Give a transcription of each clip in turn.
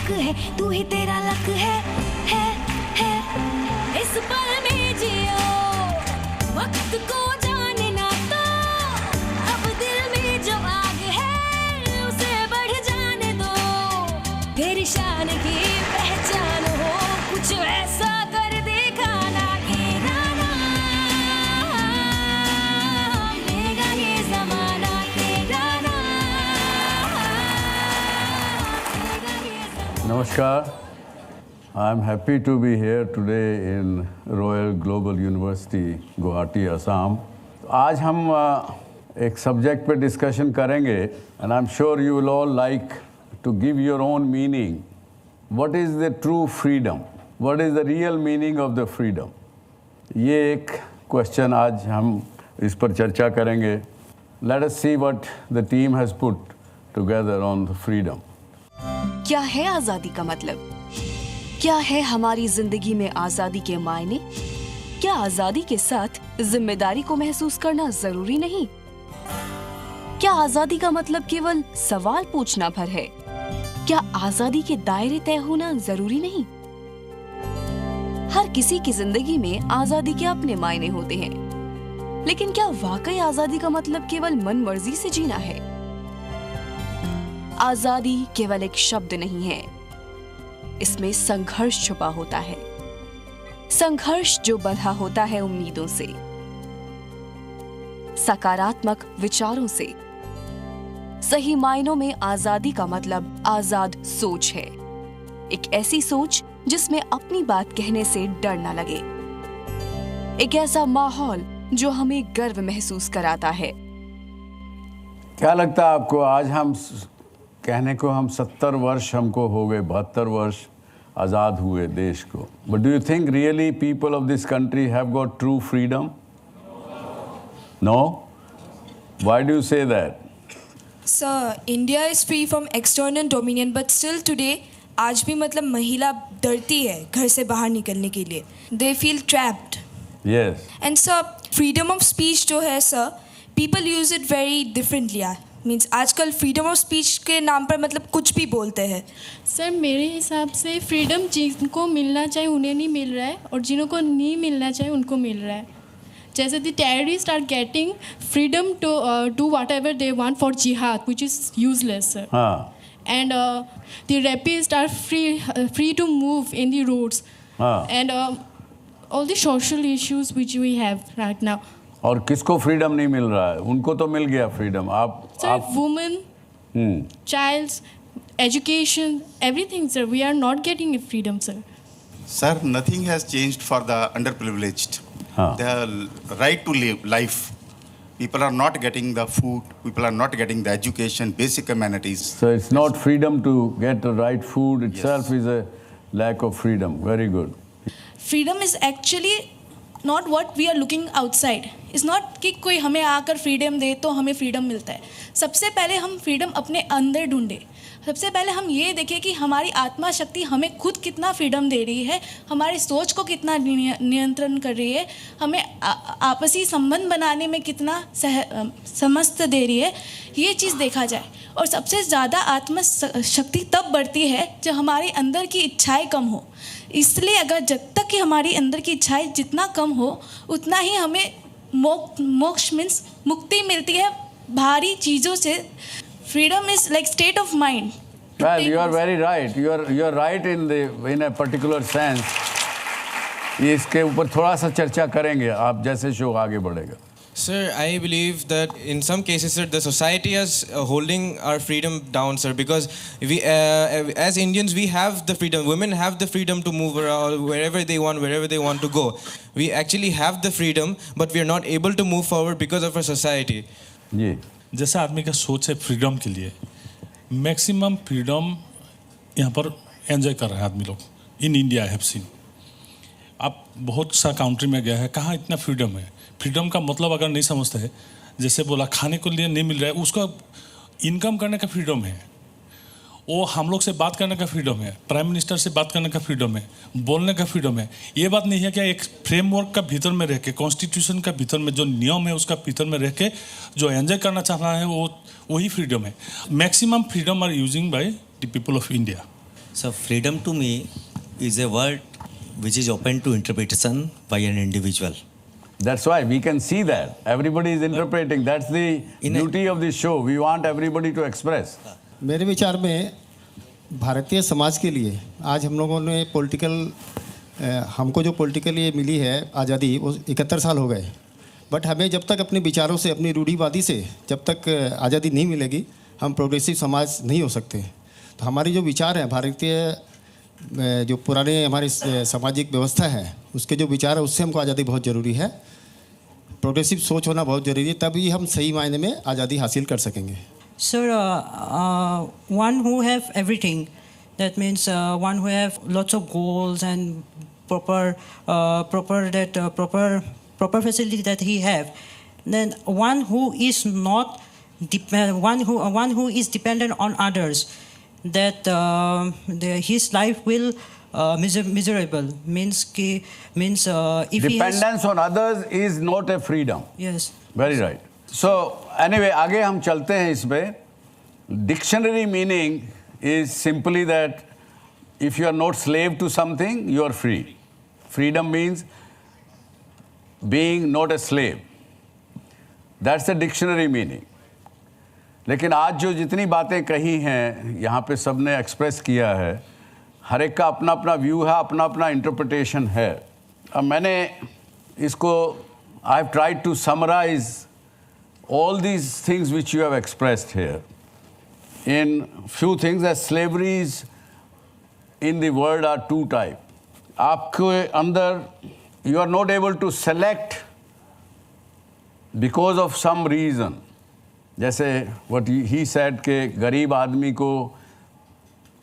हक है, तू ही तेरा लक है। इस पल में जियो, वक्त को जाने ना तो, अब दिल में जो आग है उसे बढ़ जाने दो। तेरी शान की पहचान हो, कुछ ऐसा कर दिखाना कि ना लेगा ये जमाना तेरा ना लेगा ये जमाना। Namaskar. I am happy to be here today in Royal Global University, Guwahati, Assam. आज हम एक सब्जेक्ट पे डिस्कशन करेंगे and I'm sure you will all like to give your own meaning. What is the true freedom? What is the real meaning of the freedom? ये एक question आज हम इस पर चर्चा करेंगे. Let us see what the team has put together on the freedom. क्या है आजादी का मतलब? क्या है हमारी जिंदगी में आजादी के मायने? क्या आजादी के साथ जिम्मेदारी को महसूस करना जरूरी नहीं? क्या आजादी का मतलब केवल सवाल पूछना भर है? क्या आजादी के दायरे तय होना जरूरी नहीं? हर किसी की जिंदगी में आजादी के अपने मायने होते हैं, लेकिन क्या वाकई आजादी का मतलब केवल मन मर्जी से जीना है? आजादी केवल एक शब्द नहीं है, इसमें संघर्ष छुपा होता है। संघर्ष जो बंधा होता है उम्मीदों से, सकारात्मक विचारों से। सही मायनों में आजादी का मतलब आजाद सोच है। एक ऐसी सोच जिसमें अपनी बात कहने से डर न लगे। एक ऐसा माहौल जो हमें गर्व महसूस कराता है। क्या लगता है आपको, आज हम कहने को हम 70 वर्ष हमको हो गए, 72 वर्ष आज़ाद हुए देश को. But do you think really people of this country have got true freedom? No? Why do you say that? Sir, India is free from external dominion, but still today, आज भी मतलब महिला डरती है घर से बाहर निकलने के लिए. They feel trapped. Yes. And sir, freedom of speech जो है sir, people use it very differently. Means आजकल फ्रीडम ऑफ स्पीच के नाम पर मतलब कुछ भी बोलते हैं. सर मेरे हिसाब से फ्रीडम जिनको मिलना चाहिए उन्हें नहीं मिल रहा है, और जिनको नहीं मिलना चाहिए उनको मिल रहा है. जैसे the terrorist are getting freedom to do whatever they want for jihad which is useless sir. And the rapist are free to move in the roads and all the social issues which we have right now. और किसको freedom नहीं मिल रहा है? उनको तो मिल गया freedom. Sir women, childs, education, everything sir, we are not getting a freedom sir. Sir, nothing has changed for the underprivileged. The right to live life. People are not getting the food. People are not getting the education, basic amenities. So it's not freedom to get the right food itself. Yes. Is a lack of freedom. Very good. Freedom is actually not what we are looking outside. It's not कि कोई हमें आकर freedom दे तो हमें freedom मिलता है. सबसे पहले हम फ्रीडम अपने अंदर ढूंढे. सबसे पहले हम ये देखें कि हमारी आत्मा शक्ति हमें खुद कितना फ्रीडम दे रही है, हमारी सोच को कितना नियंत्रण कर रही है, हमें आपसी संबंध बनाने में कितना समस्त दे रही है. ये चीज़ देखा जाए. और सबसे ज़्यादा आत्म शक्ति तब बढ़ती है जब हमारे अंदर की इच्छाएं कम हो. इसलिए अगर जब तक कि हमारी अंदर की इच्छाएं जितना कम हो उतना ही हमें मोक्ष मीन्स मुक्ति मिलती है भारी चीज़ों से. Freedom is like state of mind. Well, you are very right. You are right in a particular sense. इसके ऊपर थोड़ा सा चर्चा करेंगे आप जैसे शो आगे बढ़ेगा. Sir, I believe that in some cases, sir, the society is holding our freedom down, sir, because we, as Indians, we have the freedom. Women have the freedom to move around wherever they want to go. We actually have the freedom, but we are not able to move forward because of our society. जी. जैसा आदमी का सोच है freedom के लिए, maximum freedom यहाँ पर enjoy कर रहे हैं आदमी लोग. In India I have scene. आप बहुत सा कंट्री में गया है, कहाँ इतना फ्रीडम है. फ्रीडम का मतलब अगर नहीं समझते हैं, जैसे बोला खाने को लिए नहीं मिल रहा है, उसका इनकम करने का फ्रीडम है. वो हम लोग से बात करने का फ्रीडम है, प्राइम मिनिस्टर से बात करने का फ्रीडम है, बोलने का फ्रीडम है. ये बात नहीं है कि एक फ्रेमवर्क का भीतर में रह के, कॉन्स्टिट्यूशन का भीतर में जो नियम है उसका भीतर में रह के जो एंजॉय करना चाहता है वो वही फ्रीडम है. Maximum freedom are using by the people of India. So freedom to me is a word which is open to interpretation by an individual. That's why we can see that everybody is interpreting. That's the beauty of the show. We want everybody to express. मेरे विचार में भारतीय समाज के लिए आज हम लोगों ने हमको जो पॉलिटिकल ये मिली है आज़ादी वो 71 साल हो गए, बट हमें जब तक अपने विचारों से, अपनी रूढ़िवादी से जब तक आज़ादी नहीं मिलेगी हम प्रोग्रेसिव समाज नहीं हो सकते। तो हमारी जो विचार हैं भारतीय जो पुराने हमारी सामाजिक व्यवस्था है उसके जो विचार है उससे हमको आज़ादी बहुत ज़रूरी है, प्रोग्रेसिव सोच होना बहुत ज़रूरी है, तभी हम सही मायने में आज़ादी हासिल कर सकेंगे। Sir, one who have everything, that means one who have lots of goals and proper facility that he have, then one who is not one who is dependent on others, that his life will miserable, means if dependence on others is not a freedom. Yes, very right. So anyway, आगे हम चलते हैं इस पे। Dictionary meaning is simply that if you are not slave to something, you are free. Freedom means being not a slave. That's the dictionary meaning. लेकिन आज जो जितनी बातें कही हैं यहाँ पे सबने एक्सप्रेस किया है, हर एक का अपना अपना व्यू है, अपना अपना इंटरप्रिटेशन है। अब मैंने इसको I have tried to summarize all these things which you have expressed here in few things. As slaveries in the world are two types. आपके अंदर you are not able to select because of some reason. जैसे what he said कि गरीब आदमी को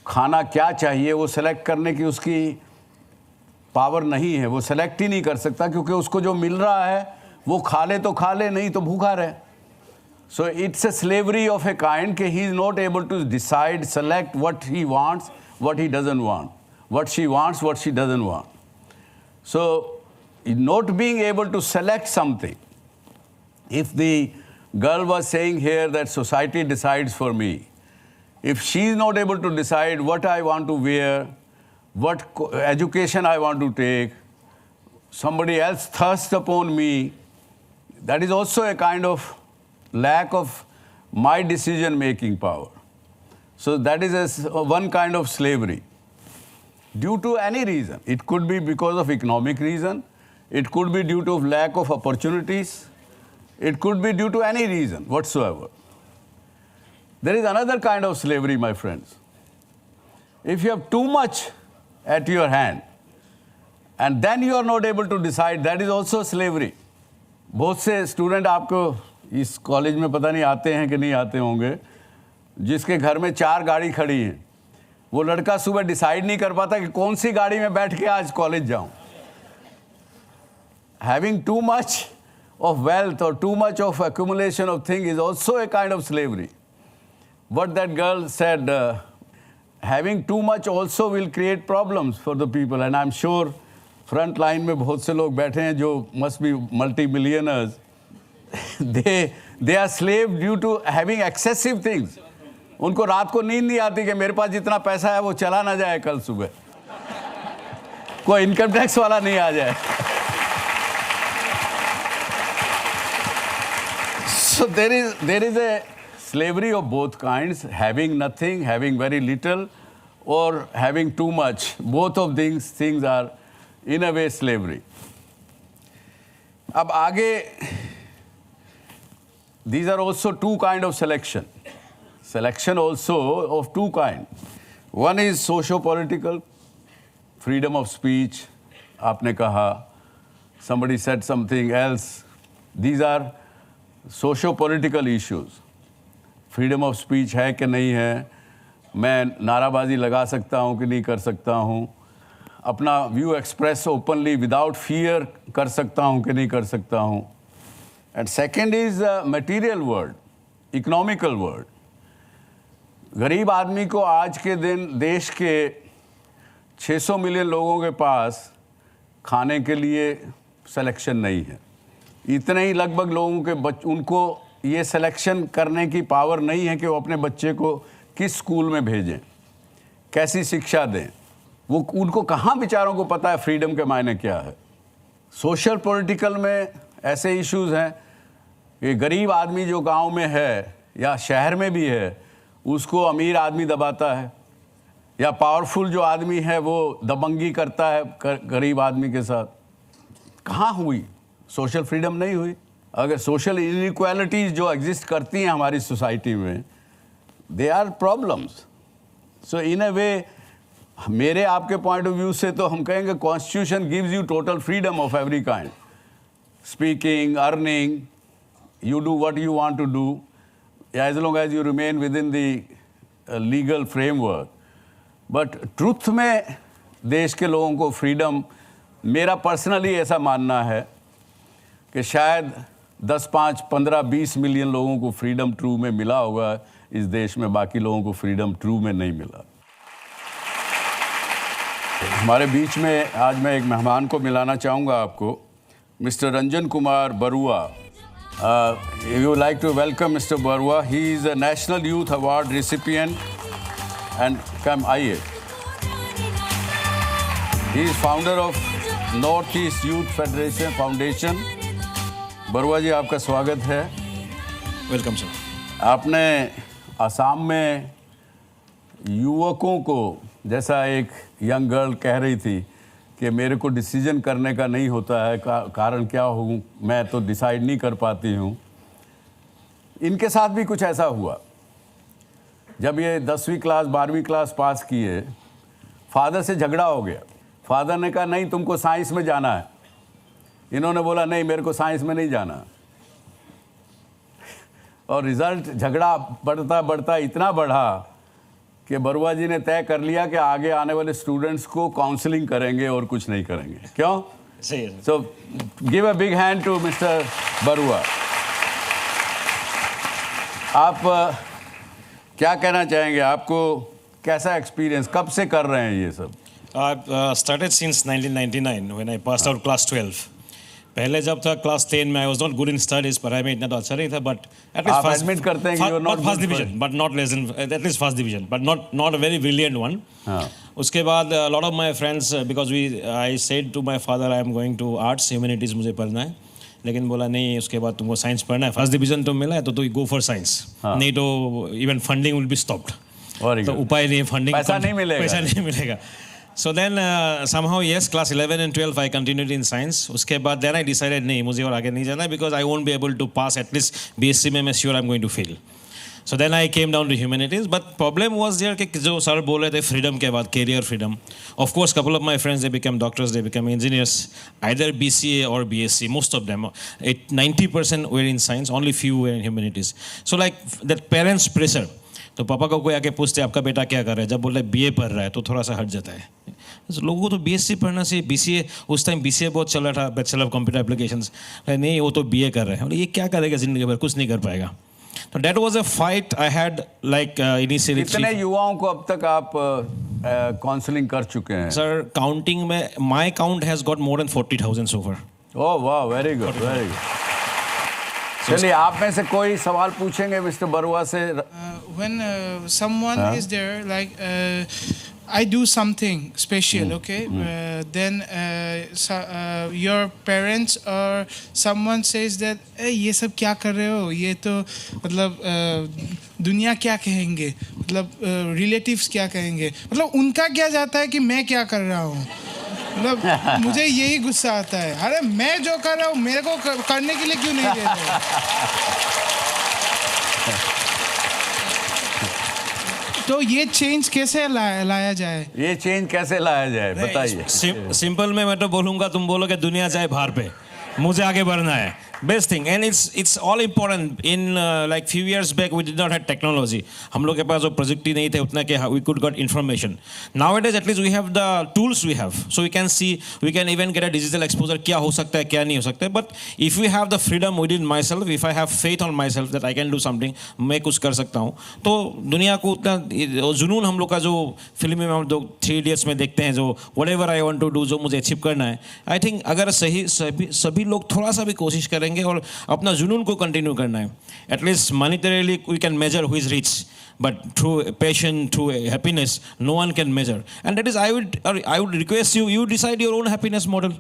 खाना क्या चाहिए वो सेलेक्ट करने की उसकी पावर नहीं है, वो सेलेक्ट ही नहीं कर सकता क्योंकि उसको जो मिल रहा है वो खा ले तो खा ले, नहीं तो भूखा रहे। So it's a slavery of a kind कि he is not able to decide, select what he wants, what he doesn't want, what she wants, what she doesn't want. So not being able to select something, if the girl was saying here that society decides for me, if she is not able to decide what I want to wear, what education I want to take, somebody else thrusts upon me, that is also a kind of lack of my decision-making power. So that is one kind of slavery. Due to any reason, it could be because of economic reason, it could be due to lack of opportunities, it could be due to any reason whatsoever. There is another kind of slavery, my friends. If you have too much at your hand, and then you are not able to decide, that is also slavery. बहुत से student आपको इस college में पता नहीं आते हैं कि नहीं आते होंगे, जिसके घर में 4 गाड़ी खड़ी हैं, वो लड़का सुबह डिसाइड नहीं कर पाता कि कौन सी गाड़ी में बैठ के आज कॉलेज जाऊं. Having too much of wealth or too much of accumulation of things is also a kind of slavery. What that girl said, having too much also will create problems for the people, and I'm sure front line में बहुत से लोग बैठे हैं जो must be multi-millionaires. They are slave due to having excessive things. उनको रात को नींद नहीं आती कि मेरे पास जितना पैसा है वो चला ना जाए कल सुबह, कोई इनकम टैक्स वाला नहीं आ जाए. So there is a slavery of both kinds, having nothing, having very little, or having too much. Both of these things are in a way slavery. अब आगे, these are also two kind of selection. Selection also of two kind. One is socio-political, freedom of speech. आपने कहा, somebody said something else. These are socio-political issues. Freedom of speech है कि नहीं है, मैं नाराबाजी लगा सकता हूँ कि नहीं कर सकता हूँ, अपना view express openly without fear कर सकता हूँ कि नहीं कर सकता हूँ. And second is material world, economical world. गरीब आदमी को आज के दिन देश के 600 मिलियन लोगों के पास खाने के लिए सिलेक्शन नहीं है. इतने ही लगभग लोगों के उनको ये सिलेक्शन करने की पावर नहीं है कि वो अपने बच्चे को किस स्कूल में भेजें, कैसी शिक्षा दें, वो उनको कहाँ बेचारों को पता है फ्रीडम के मायने क्या है। सोशल पॉलिटिकल में ऐसे इश्यूज हैं कि गरीब आदमी जो गांव में है या शहर में भी है उसको अमीर आदमी दबाता है, या पावरफुल जो आदमी है वो दबंगी करता है गरीब आदमी के साथ। कहाँ हुई सोशल फ्रीडम? नहीं हुई। अगर सोशल इनइक्वालिटीज़ जो एग्जिस्ट करती हैं हमारी सोसाइटी में, दे आर प्रॉब्लम्स। सो इन अ वे मेरे आपके पॉइंट ऑफ व्यू से तो हम कहेंगे constitution gives you total freedom of every kind, speaking, earning, you do what you want to do as long as you remain within the legal framework. But truth में देश के लोगों को freedom, मेरा पर्सनली ऐसा मानना है कि शायद 10, 5, 15, 20 मिलियन लोगों को फ्रीडम ट्रू में मिला होगा इस देश में, बाकी लोगों को फ्रीडम ट्रू में नहीं मिला। हमारे बीच में आज मैं एक मेहमान को मिलाना चाहूँगा आपको, mister Ranjan Kumar Barua. You would like to welcome Mr. Barua. He is a National Youth Award recipient and come आइए। He is founder of North East Youth Federation Foundation। Barua ji आपका स्वागत है। Welcome sir. आपने असम में युवकों को, जैसा एक यंग गर्ल कह रही थी कि मेरे को डिसीजन करने का नहीं होता है, कारण क्या हूँ, मैं तो डिसाइड नहीं कर पाती हूँ। इनके साथ भी कुछ ऐसा हुआ। जब ये 10वीं क्लास 12वीं क्लास पास किए, फादर से झगड़ा हो गया। फादर ने कहा नहीं तुमको साइंस में जाना है, इन्होंने बोला नहीं मेरे को साइंस में नहीं जाना। और रिज़ल्ट झगड़ा बढ़ता बढ़ता इतना बढ़ा कि बरुआ जी ने तय कर लिया कि आगे आने वाले स्टूडेंट्स को काउंसलिंग करेंगे और कुछ नहीं करेंगे। क्यों? सही है। So give a big hand to mister Barua. आप क्या कहना चाहेंगे? आपको कैसा एक्सपीरियंस, कब से कर रहे हैं ये सब? I've started since 1999 when I passed out class 12. पहले जब था क्लास 10 में, I was not good in studies, पढ़ाई में इतना तो अच्छा नहीं था, but at least आप admit करते हैं कि you are not first division, but not less than at least first division, but not a very brilliant one. उसके बाद a lot of my friends, because I said to my father I am going to arts, humanities मुझे पढ़ना है, लेकिन बोला नहीं उसके बाद तुमको साइंस पढ़ना है, फर्स्ट डिवीजन तो मिला है तो तू गो फॉर साइंस, नहीं तो even funding will be stopped. तो उपाय नहीं, फंडिंग पैसा नहीं मिलेगा। So then somehow yes, class 11 and 12 I continued in science. उसके बाद then I decided नहीं मुझे और आगे नहीं जाना, because I won't be able to pass at least BSc में, मैं sure I'm going to fail. So then I came down to humanities, but problem was there कि जो सर बोल रहे थे freedom के बाद career freedom. Of course couple of my friends they became doctors, they became engineers, either BCA or BSc, most of them. 90% were in science, only few were in humanities. So like that parents pressure. तो पापा को कोई आके पूछते आपका बेटा क्या कर रहा है, जब बोल रहे बीए पढ़ रहा है तो थोड़ा सा हट जाता है। तो लोगों को तो बीएससी पढ़ना चाहिए, बीसीए, उस टाइम बीसीए बहुत चल रहा था, बैचलर ऑफ कंप्यूटर एप्लीकेशंस, नहीं वो तो बीए कर रहे हैं, ये क्या करेगा जिंदगी भर, कुछ नहीं कर पाएगा। तो that was a fight I had like initially. कितने युवाओं को अब तक आप काउंसलिंग कर चुके हैं? सर काउंटिंग में my count has got more than 40,000 सो फार। ओह वाह, वेरी गुड, वेरी गुड। चलिए आप में से कोई सवाल पूछेंगे मिस्टर बरुआ से? When someone is there, like I do something special, okay? Then your parents or someone says that ये सब क्या कर रहे हो, ये तो मतलब दुनिया क्या कहेंगे, मतलब relatives क्या कहेंगे, मतलब उनका क्या जाता है कि मैं क्या कर रहा हूँ, मतलब मुझे यही गुस्सा आता है, अरे मैं जो कर रहा हूँ मेरे को करने के लिए क्यों नहीं दे रहे? तो ये चेंज कैसे लाया जाए? ये चेंज कैसे लाया जाए बताइए। सिंपल में मैं तो बोलूँगा, तुम बोलोगे दुनिया जाए बाहर पे, मुझे आगे बढ़ना है, best thing, and it's all important. In like few years back we did not have technology, हम लोग के पास वो प्रॉजेक्ट ही नहीं थे उतना कि we could get information. Nowadays at least we have the tools we have, so we can see, we can even get a digital exposure, क्या हो सकता है क्या नहीं हो सकता है। But if we have the freedom within myself, if I have faith on myself that I can do something, मैं कुछ कर सकता हूँ, तो दुनिया को उतना जुनून हम लोग का जो फिल्म में हम 3 Idiots में देखते हैं, जो whatever I want to do, जो मुझे अचीव करना है, I think अगर सभी लोग थोड़ा सा भी कोशिश करेंगे और अपना जुनून को कंटिन्यू करना है, at least monetarily we can measure who is rich. but through passion, through happiness, no one can measure. And that is, I would request you decide your own happiness model.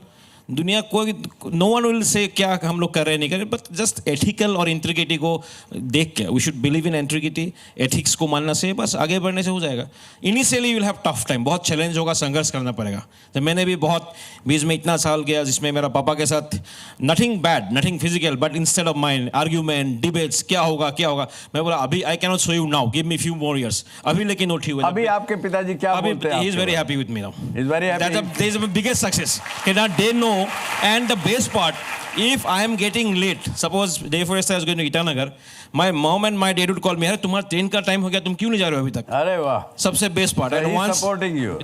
दुनिया कोई नो वन विल से क्या हम लोग कर रहे हैं नहीं कर रहे, बट जस्ट एथिकल और इंटीग्रिटी को देख के we should believe in integrity, ethics को मानना से बस आगे बढ़ने से हो जाएगा. Initially you will have tough time, बहुत चैलेंज होगा, संघर्ष करना पड़ेगा. तो मैंने भी बहुत बीच में इतना साल गया जिसमें मेरा पापा के साथ nothing bad, nothing physical, but instead of mind argument, debates, क्या होगा मैं बोला अभी I can not show you now, give me few more years. अभी लेकिन उठी हुई. अभी आपके पिताजी क्या बोलते हैं? He is very happy with me now. Is very happy. That is the biggest success. They know. And the best part, if I am getting late, suppose day first I was going to Itanagar, my mom and my dad would call me, अरे तुम्हारा train का time हो गया, तुम क्यों नहीं जा रहे हो अभी तक? अरे वाह. सबसे best part. And once supporting you.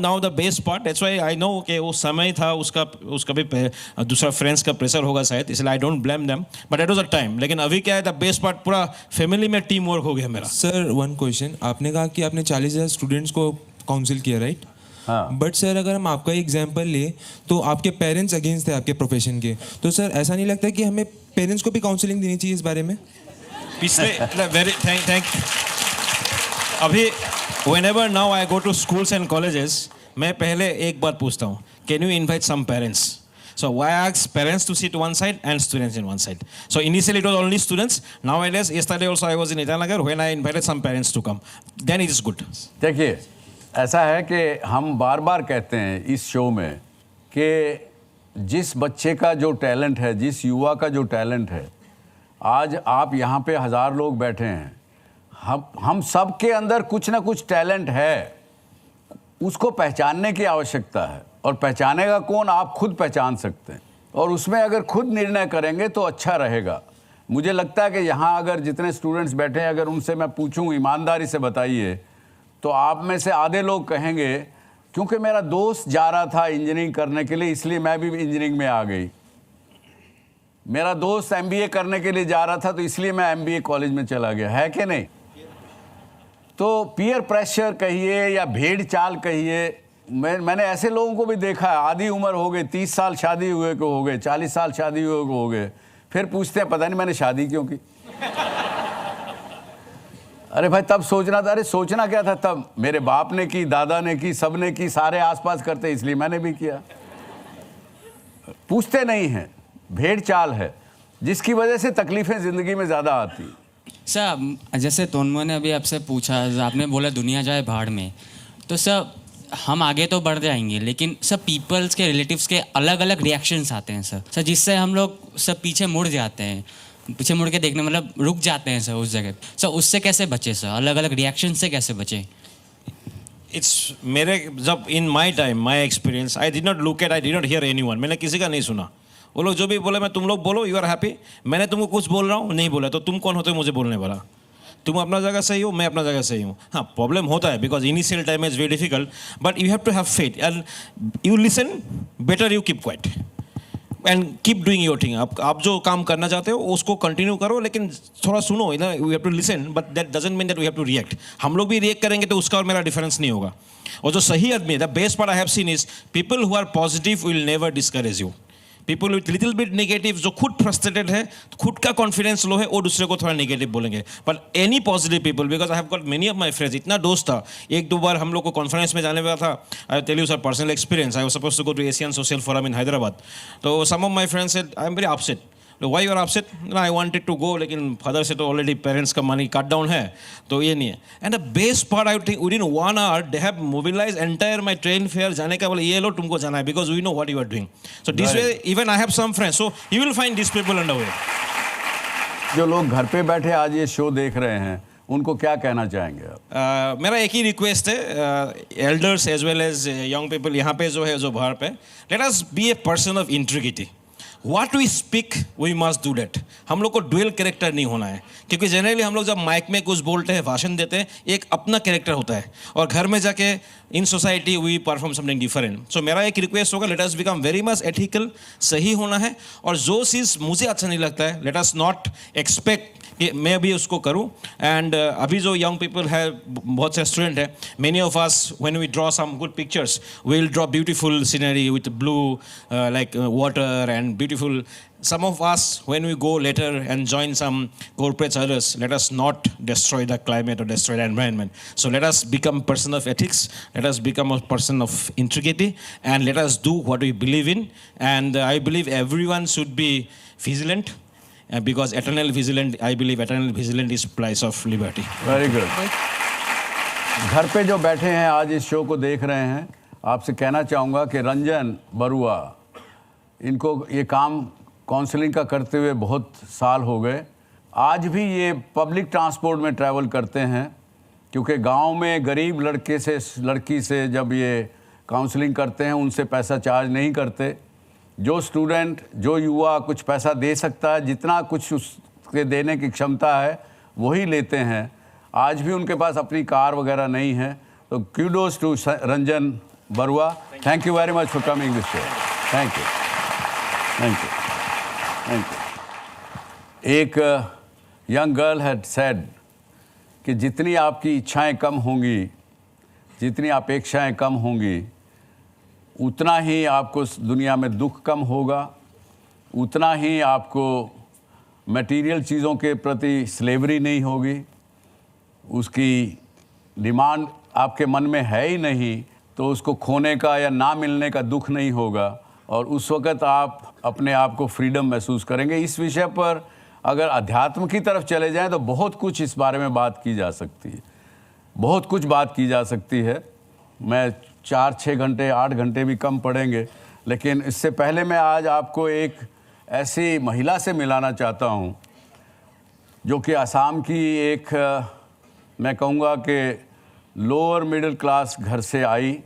Now the best part. That's why I know कि वो समय था उसका भी दूसरा फ्रेंड्स का प्रेशर होगा शायद, इसलिए I don't blame them. But that was a time. लेकिन अभी क्या है, the best part पूरा फैमिली में टीम वर्क हो गया मेरा. सर वन क्वेश्चन, आपने कहा कि आपने 40,000 स्टूडेंट्स को काउंसिल किया, राइट? हाँ. बट सर अगर हम आपका एग्जांपल ले तो आपके पेरेंट्स अगेंस्ट थे आपके प्रोफेशन के, तो सर ऐसा नहीं लगता कि हमें पेरेंट्स को भी काउंसलिंग देनी चाहिए इस बारे में? पिछले वेरी थैंक अभी whenever now I go to schools and colleges, मैं पहले एक बात पूछता हूँ, can you invite some parents? So I ask parents to sit one side and students in one side. So initially it was only students. Nowadays, yesterday also I was in Itanagar when I invited some parents to come. Then it is good. देखिए, ऐसा है कि हम बार बार कहते हैं इस show में कि जिस बच्चे का जो टैलेंट है, जिस युवा का जो टैलेंट है, आज आप यहाँ पे 1000 लोग बैठे हैं, हम सब के अंदर कुछ ना कुछ टैलेंट है, उसको पहचानने की आवश्यकता है. और पहचानेगा कौन? आप खुद पहचान सकते हैं, और उसमें अगर खुद निर्णय करेंगे तो अच्छा रहेगा. मुझे लगता है कि यहाँ अगर जितने स्टूडेंट्स बैठे हैं, अगर उनसे मैं पूछूँ ईमानदारी से बताइए, तो आप में से आधे लोग कहेंगे क्योंकि मेरा दोस्त जा रहा था इंजीनियरिंग करने के लिए इसलिए मैं भी इंजीनियरिंग में आ गई, मेरा दोस्त एमबीए करने के लिए जा रहा था तो इसलिए मैं एमबीए कॉलेज में चला गया. है कि नहीं? तो पीयर प्रेशर कहिए या भेड़ चाल कहिए, मैंने ऐसे लोगों को भी देखा है, आधी उम्र हो गई, 30 साल शादी हुए को हो गए, 40 साल शादी हुए को हो गए, फिर पूछते हैं पता नहीं मैंने शादी क्यों की. अरे भाई तब सोचना था. अरे सोचना क्या था तब? मेरे बाप ने की, दादा ने की, सब ने की, सारे आसपास करते इसलिए मैंने भी किया. पूछते नहीं हैं, भेड़ चाल है जिसकी वजह से तकलीफें ज़िंदगी में ज़्यादा आती. सर जैसे तोनमो ने अभी आपसे पूछा, आपने बोला दुनिया जाए भाड़ में, तो सर हम आगे तो बढ़ जाएंगे लेकिन सब पीपल्स के रिलेटिव्स के अलग अलग रिएक्शंस आते हैं सर जिससे हम लोग सब पीछे मुड़ जाते हैं, पीछे मुड़ के देखने मतलब रुक जाते हैं सर उस जगह. सर उससे कैसे बचे सर, अलग अलग रिएक्शन से कैसे बचे? इट्स मेरे जब in my time my experience I did not look at, I did not hear anyone. मैंने किसी का नहीं सुना. वो लोग जो भी बोले मैं तुम लोग बोलो, यू आर हैप्पी. मैंने तुमको कुछ बोल रहा हूँ, नहीं बोला तो तुम कौन होते हो मुझे बोलने वाला? तुम अपना जगह सही हो, मैं अपना जगह सही हूँ. हाँ प्रॉब्लम होता है because initial time is very difficult, but you have to have faith and you listen, better you keep quiet and keep doing your thing. आप जो काम करना चाहते हो उसको कंटिन्यू करो, लेकिन थोड़ा सुनो. We have to listen, but that doesn't mean that we have to react. हम लोग भी रिएक्ट करेंगे तो उसका और मेरा डिफरेंस नहीं होगा. और जो सही आदमी है, the best part I have seen is people who are positive will never discourage you. People with little bit negative, जो खुद फ्रस्ट्रेटेड है, खुद का कॉन्फिडेंस लो है, वो दूसरे को थोड़ा नेगेटिव बोलेंगे. But any positive people, because I have got many of my friends. इतना दोस्त था, एक दो बार हम लोग को कॉन्फ्रेंस में जाने वाला था. I tell you sir personal experience, I was supposed to go to Asian social forum in Hyderabad. तो some of my friends said I am very upset. Why you are upset? No, I wanted to go, लेकिन father से तो already parents का money cut down है, तो ये नहीं है. And the best part I think within 1 hour they have mobilize entire my train fare जाने का. बोले ये लो तुमको जाना है because we know what you are doing. So this way even I have some friends, so you will find this people on the way. जो लोग घर पे बैठे आज ये शो देख रहे हैं उनको क्या कहना चाहेंगे आप? मेरा एक ही रिक्वेस्ट है, elders as well as young people यहाँ पे जो है, जो बाहर पे, let us be a person of integrity. What we speak, we must do that. हम लोग को डुअल कैरेक्टर नहीं होना है, क्योंकि जनरली हम लोग जब माइक में कुछ बोलते हैं, भाषण देते हैं, एक अपना कैरेक्टर होता है, और घर में जाके in society we perform something different. So मेरा एक रिक्वेस्ट होगा, let us become very much ethical, सही होना है. और जो चीज़ मुझे अच्छा नहीं लगता है, लेट अस नॉट एक्सपेक्ट कि मैं भी उसको करूं. एंड अभी जो यंग पीपल है, बहुत से स्टूडेंट है, many of us when we draw some good pictures we will draw beautiful scenery with blue like water and beautiful. Some of us, when we go later and join some corporates others, let us not destroy the climate or destroy the environment. So let us become a person of ethics, let us become a person of integrity, and let us do what we believe in. And I believe everyone should be vigilant, because eternal vigilant, I believe eternal vigilant is price of liberty. Very good. घर पे जो बैठे हैं आज इस show को देख रहे हैं, आपसे कहना चाहूँगा कि रंजन बरुआ, इनको ये काम काउंसलिंग का करते हुए बहुत साल हो गए. आज भी ये पब्लिक ट्रांसपोर्ट में ट्रैवल करते हैं, क्योंकि गांव में गरीब लड़की से जब ये काउंसलिंग करते हैं उनसे पैसा चार्ज नहीं करते. जो स्टूडेंट, जो युवा कुछ पैसा दे सकता है, जितना कुछ उसके देने की क्षमता है वही लेते हैं. आज भी उनके पास अपनी कार वगैरह नहीं है. तो kudos to Ranjan Barua. Thank you very much for coming this show. Thank you, thank you, thank you. एक यंग गर्ल हैड सेड कि जितनी आपकी इच्छाएं कम होंगी, जितनी अपेक्षाएं कम होंगी, उतना ही आपको दुनिया में दुख कम होगा, उतना ही आपको मटेरियल चीज़ों के प्रति स्लेवरी नहीं होगी. उसकी डिमांड आपके मन में है ही नहीं, तो उसको खोने का या ना मिलने का दुख नहीं होगा, और उस वक़्त आप अपने आप को फ्रीडम महसूस करेंगे. इस विषय पर अगर अध्यात्म की तरफ चले जाएं तो बहुत कुछ इस बारे में बात की जा सकती है, बहुत कुछ बात की जा सकती है. मैं 4-6 घंटे 8 घंटे भी कम पड़ेंगे, लेकिन इससे पहले मैं आज आपको एक ऐसी महिला से मिलाना चाहता हूँ जो कि असम की एक, मैं कहूँगा कि लोअर मिडिल क्लास घर से आई,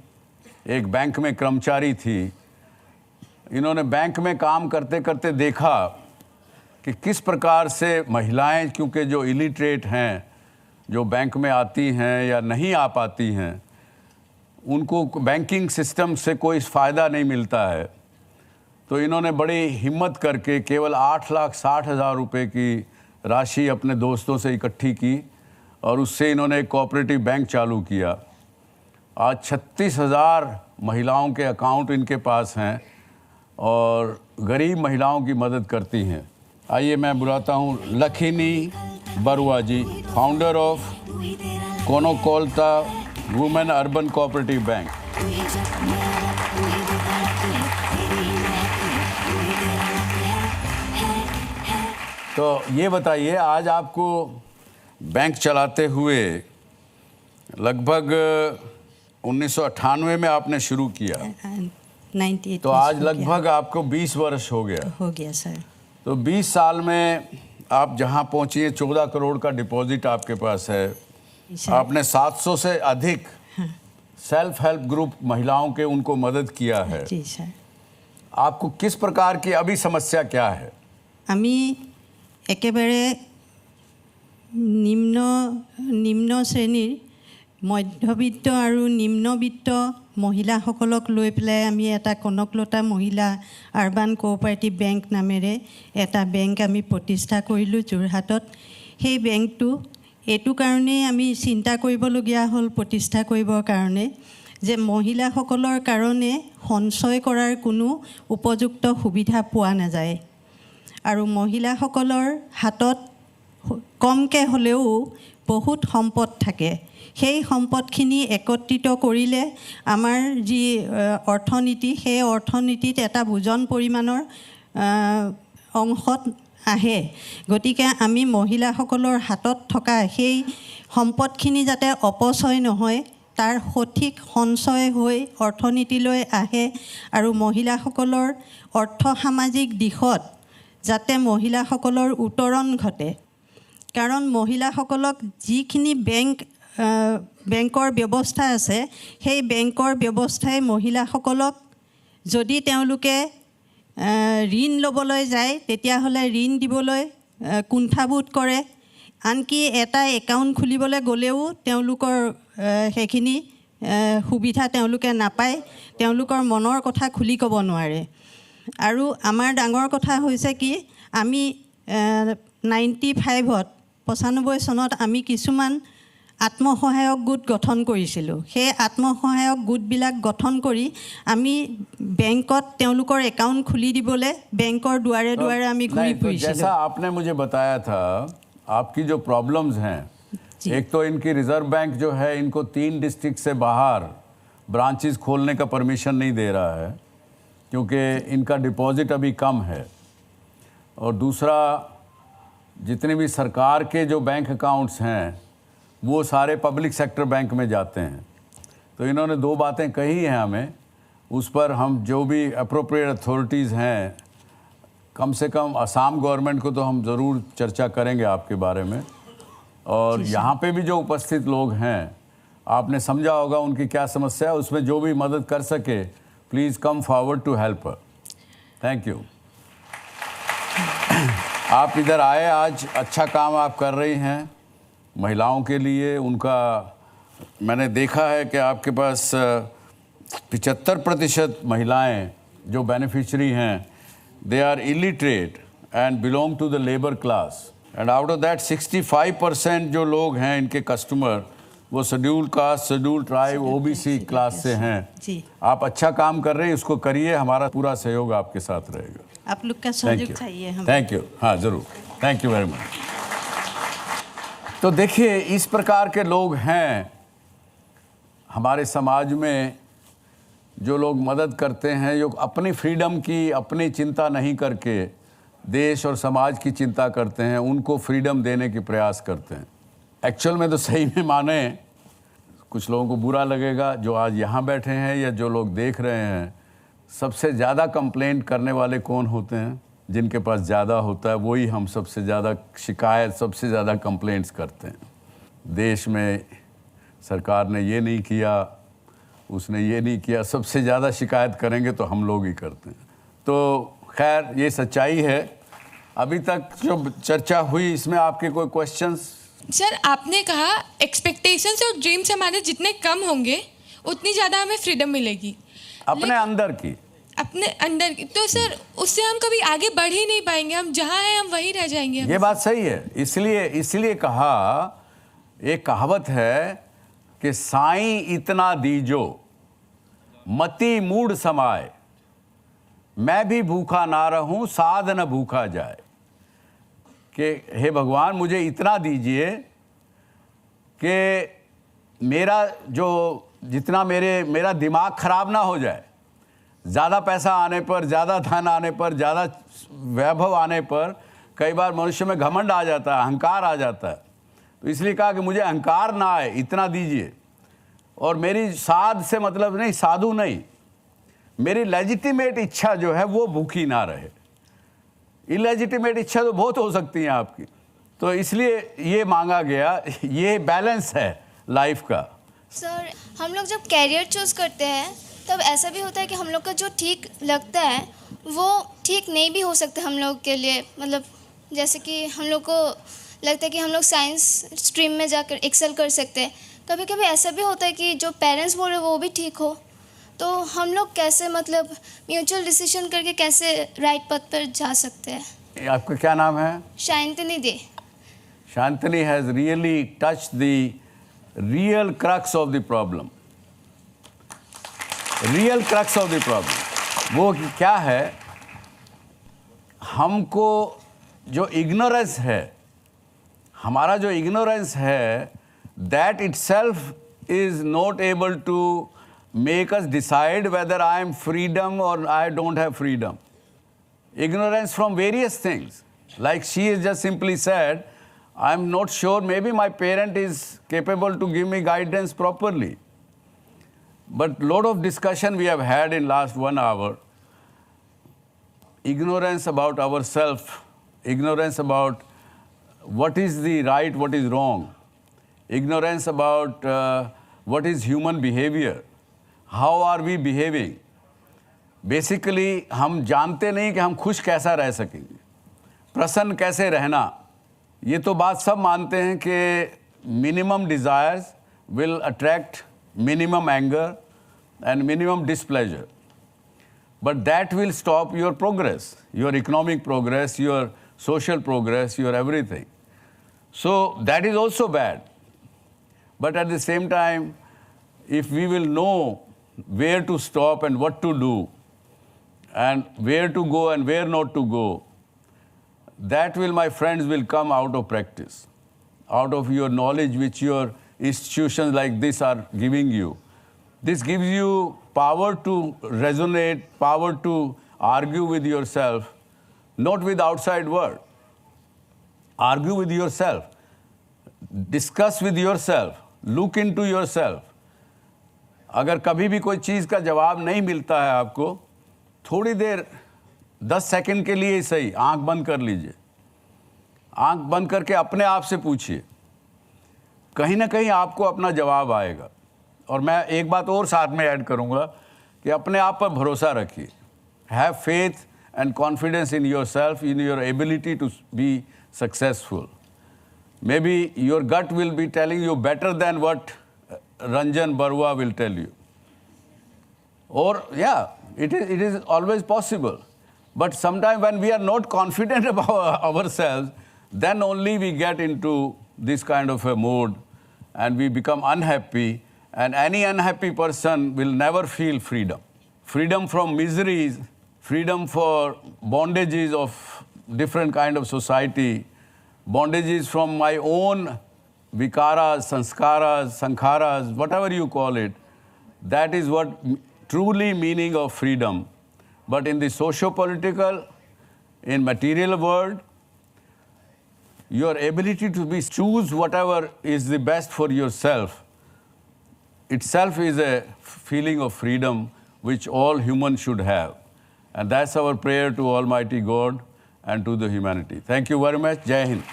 एक बैंक में कर्मचारी थी. इन्होंने बैंक में काम करते करते देखा कि किस प्रकार से महिलाएं, क्योंकि जो इलिटरेट हैं, जो बैंक में आती हैं या नहीं आ पाती हैं, उनको बैंकिंग सिस्टम से कोई फ़ायदा नहीं मिलता है. तो इन्होंने बड़ी हिम्मत करके केवल 8,60,000 रुपये की राशि अपने दोस्तों से इकट्ठी की, और उससे इन्होंने एक कोऑपरेटिव बैंक चालू किया. आज 36,000 महिलाओं के अकाउंट इनके पास हैं और गरीब महिलाओं की मदद करती हैं. आइए मैं बुलाता हूँ Lakhini Barua ji, founder of Konokolota women urban cooperative bank. तो ये बताइए, आज आपको बैंक चलाते हुए लगभग 1998 में आपने शुरू किया, 98. तो आज लगभग आपको 20 वर्ष हो गया सर. तो 20 साल में आप जहां पहुंची हैं, 14 करोड़ का डिपॉजिट आपके पास है. आपने 700 से अधिक सेल्फ हेल्प ग्रुप महिलाओं के उनको मदद किया है. जी सर. आपको किस प्रकार की अभी समस्या क्या है? আমি একেবাৰে নিম্ন শ্ৰেণীৰ মধ্যবিত্ত আৰু নিম্নবিত্ত মহিলাসকলক লৈ পেলাই আমি এটা কনকলতা মহিলা আৰবান কোঅপাৰেটিভ বেংক নামেৰে এটা বেংক আমি প্ৰতিষ্ঠা কৰিলোঁ যোৰহাটত. সেই বেংকটো এইটো কাৰণেই আমি চিন্তা কৰিবলগীয়া হ'ল প্ৰতিষ্ঠা কৰিবৰ কাৰণে যে মহিলাসকলৰ কাৰণে সঞ্চয় কৰাৰ কোনো উপযুক্ত সুবিধা পোৱা নাযায়, আৰু মহিলাসকলৰ হাতত কমকৈ হ'লেও বহুত সম্পদ থাকে. সেই সম্পদখিনি একত্ৰিত কৰিলে আমাৰ যি অৰ্থনীতি, সেই অৰ্থনীতিত এটা বুজন পৰিমাণৰ অংশত আহে. গতিকে আমি মহিলাসকলৰ হাতত থকা সেই সম্পদখিনি যাতে অপচয় নহয়, তাৰ সঠিক সঞ্চয় হৈ অৰ্থনীতিলৈ আহে, আৰু মহিলাসকলৰ অৰ্থ সামাজিক দিশত যাতে মহিলাসকলৰ উত্তৰণ ঘটে. কাৰণ মহিলাসকলক যিখিনি বেংকৰ ব্যৱস্থা আছে, সেই বেংকৰ ব্যৱস্থাই মহিলাসকলক যদি তেওঁলোকে ঋণ ল'বলৈ যায় তেতিয়াহ'লে ঋণ দিবলৈ কুণ্ঠাবোধ কৰে. আনকি এটা একাউণ্ট খুলিবলৈ গ'লেও তেওঁলোকৰ সেইখিনি সুবিধা তেওঁলোকে নাপায়, তেওঁলোকৰ মনৰ কথা খুলি ক'ব নোৱাৰে. আৰু আমাৰ ডাঙৰ কথা হৈছে কি, আমি 95ত 95 চনত আমি কিছুমান আত্মসহায়ক গোট গঠন কৰিছিলোঁ। সেই আত্মসহায়ক গোটবিলাক গঠন কৰি আমি বেংকত তেওঁলোকৰ একাউণ্ট খুলি দিবলৈ বেংকৰ দুৱাৰে দুৱাৰে আমি ঘূৰি ফুৰিছিলোঁ। जैसा आपने मुझे बताया था, आपकी जो प्रॉब्लम्स हैं, एक तो इनकी रिजर्व बैंक जो है इनको 3 डिस्ट्रिक्ट से बाहर ब्रांचेस खोलने का परमिशन नहीं दे रहा है क्योंकि इनका डिपॉजिट अभी कम है, और दूसरा जितने भी सरकार के जो बैंक अकाउंट्स हैं वो सारे पब्लिक सेक्टर बैंक में जाते हैं। तो इन्होंने 2 बातें कही हैं हमें, उस पर हम जो भी अप्रोप्रिएट अथॉरिटीज़ हैं, कम से कम असम गवर्नमेंट को तो हम ज़रूर चर्चा करेंगे आपके बारे में, और यहाँ पे भी जो उपस्थित लोग हैं आपने समझा होगा उनकी क्या समस्या है, उसमें जो भी मदद कर सके please come forward to help. Thank you. आप इधर आए, आज अच्छा काम आप कर रही हैं महिलाओं के लिए। उनका मैंने देखा है कि आपके पास 75% महिलाएं जो बेनिफिशरी हैं, they are illiterate and belong to the labour class, and out of that 65% जो लोग हैं इनके कस्टमर वो schedule caste, schedule tribe, OBC class से हैं। जी, आप अच्छा काम कर रहे हैं, इसको करिए, हमारा पूरा सहयोग आपके साथ रहेगा। आप लोग का सहयोग चाहिए हमें। Thank you. हाँ ज़रूर, थैंक यू वेरी मच। तो देखिए, इस प्रकार के लोग हैं हमारे समाज में, जो लोग मदद करते हैं, जो अपनी फ्रीडम की अपनी चिंता नहीं करके देश और समाज की चिंता करते हैं, उनको फ्रीडम देने की प्रयास करते हैं। एक्चुअल में तो सही में माने, कुछ लोगों को बुरा लगेगा जो आज यहाँ बैठे हैं या जो लोग देख रहे हैं, सबसे ज़्यादा कंप्लेंट करने वाले कौन होते हैं? जिनके पास ज़्यादा होता है वही हम सबसे ज़्यादा शिकायत, सबसे ज़्यादा कंप्लेंट्स करते हैं। देश में सरकार ने ये नहीं किया, उसने ये नहीं किया, सबसे ज़्यादा शिकायत करेंगे तो हम लोग ही करते हैं। तो खैर ये सच्चाई है। अभी तक जो चर्चा हुई इसमें आपके कोई क्वेश्चंस? सर, आपने कहा एक्सपेक्टेशंस और ड्रीम्स हमारे जितने कम होंगे उतनी ज़्यादा हमें फ्रीडम मिलेगी अपने अंदर की, अपने अंदर की। तो सर उससे हम कभी आगे बढ़ ही नहीं पाएंगे, हम जहाँ हैं हम वहीं रह जाएंगे। ये बात सही है। इसलिए कहा, एक कहावत है कि साईं इतना दीजो मति मूड समाए, मैं भी भूखा ना रहूं साध न भूखा जाए। कि हे भगवान मुझे इतना दीजिए कि मेरा जो जितना मेरा दिमाग खराब ना हो जाए। ज़्यादा पैसा आने पर, ज़्यादा धन आने पर, ज़्यादा वैभव आने पर कई बार मनुष्य में घमंड आ जाता है, अहंकार आ जाता है। तो इसलिए कहा कि मुझे अहंकार ना आए, इतना दीजिए। और मेरी साध से मतलब नहीं, साधु नहीं, मेरी लेजिटिमेट इच्छा जो है वो भूखी ना रहे। इलेजिटिमेट इच्छा तो बहुत हो सकती है आपकी, तो इसलिए ये मांगा गया। ये बैलेंस है लाइफ का। सर, हम लोग जब कैरियर चूज़ करते हैं तब ऐसा भी होता है कि हम लोग का जो ठीक लगता है वो ठीक नहीं भी हो सकता हम लोग के लिए। मतलब जैसे कि हम लोग को लगता है कि हम लोग साइंस स्ट्रीम में जाकर एक्सेल कर सकते हैं, कभी कभी ऐसा भी होता है कि जो पेरेंट्स बोल रहे हैं वो भी ठीक हो। तो हम लोग कैसे मतलब म्यूचुअल डिसीजन करके कैसे राइट पथ पर जा सकते हैं? आपका क्या नाम है? Shantani Dey. Shantani has really touched the real crux of the problem. Real crux of the problem वो क्या है? हमको जो इग्नोरेंस है, हमारा जो इग्नोरेंस है, that itself is not able to make us decide whether I am freedom or I don't have freedom. Ignorance from various things. Like she has just simply said, I am not sure, maybe my parent is capable to give me guidance properly. But lot of discussion we have had in last 1 hour. Ignorance about ourselves, ignorance about what is the right, what is wrong. Ignorance about what is human behavior. How are we behaving? Basically हम जानते नहीं कि हम खुश कैसा रह सकेंगे, प्रसन्न कैसे रहना। ये तो बात सब मानते हैं कि minimum desires will attract minimum anger and minimum displeasure, but that will stop your progress, your economic progress, your social progress, your everything. So that is also bad. But at the same time, if we will know where to stop and what to do, and where to go and where not to go, that will, my friends, will come out of practice, out of your knowledge which your institutions like this are giving you. This gives you power to resonate, power to argue with yourself, not with outside world. Argue with yourself. Discuss with yourself. Look into yourself. अगर कभी भी कोई चीज़ का जवाब नहीं मिलता है आपको, थोड़ी देर 10 सेकंड के लिए ही सही आंख बंद कर लीजिए. आंख बंद करके अपने आप से पूछिए. कहीं ना कहीं आपको अपना जवाब आएगा. और मैं एक बात और साथ में ऐड करूंगा कि अपने आप पर भरोसा रखिए. Have faith and confidence in yourself, in your ability to be successful. Maybe your gut will be telling you better than what Ranjan Barua will tell you. Or, yeah, it is always possible. But sometimes when we are not confident about ourselves, then only we get into this kind of a mode and we become unhappy. And any unhappy person will never feel freedom. Freedom from miseries, freedom for bondages of different kind of society, bondages from my own vikaras, sanskaras, sankharas, whatever you call it, that is what truly meaning of freedom. But in the socio-political, in material world, your ability to choose whatever is the best for yourself itself is a feeling of freedom which all humans should have. And that's our prayer to Almighty God and to the humanity. Thank you very much. Jai Hind.